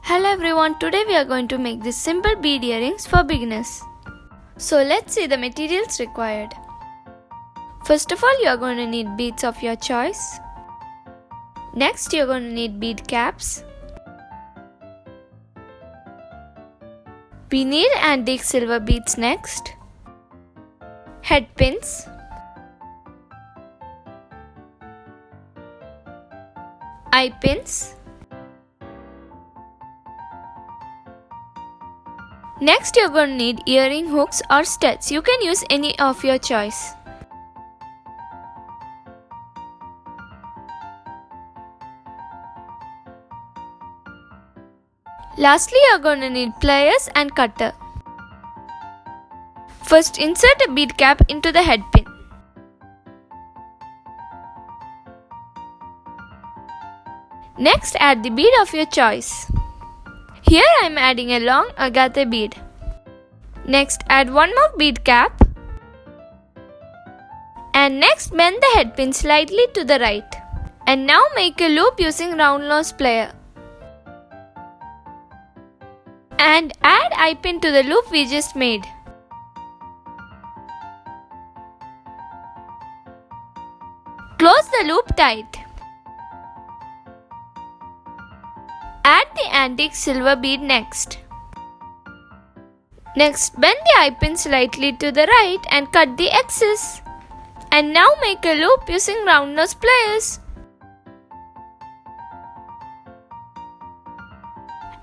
Hello everyone, today we are going to make these simple bead earrings for beginners. So let's see the materials required. First of all, you are going to need beads of your choice. Next, you are going to need bead caps. We need antique silver beads next. Head pins. Eye pins. Next, you're going to need earring hooks or studs. You can use any of your choice. Lastly, you're going to need pliers and cutter. First, insert a bead cap into the head pin. Next, add the bead of your choice. Here I am adding a long agate bead. Next, add one more bead cap. And next, bend the head pin slightly to the right. And now make a loop using round nose plier. And add eye pin to the loop we just made. Close the loop tight. Add the antique silver bead next. Next, bend the eye pin slightly to the right and cut the excess. And now make a loop using round nose pliers.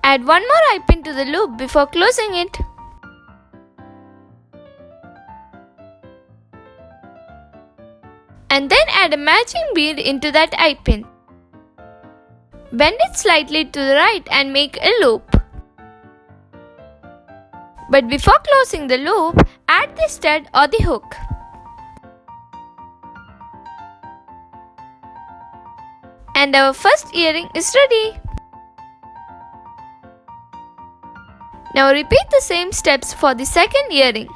Add one more eye pin to the loop before closing it. And then add a matching bead into that eye pin. Bend it slightly to the right and make a loop. But before closing the loop, add the stud or the hook. And our first earring is ready. Now repeat the same steps for the second earring.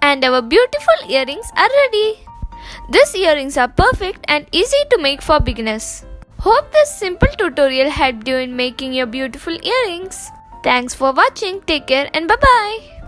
And our beautiful earrings are ready. These earrings are perfect and easy to make for beginners. Hope this simple tutorial helped you in making your beautiful earrings. Thanks for watching. Take care and bye-bye.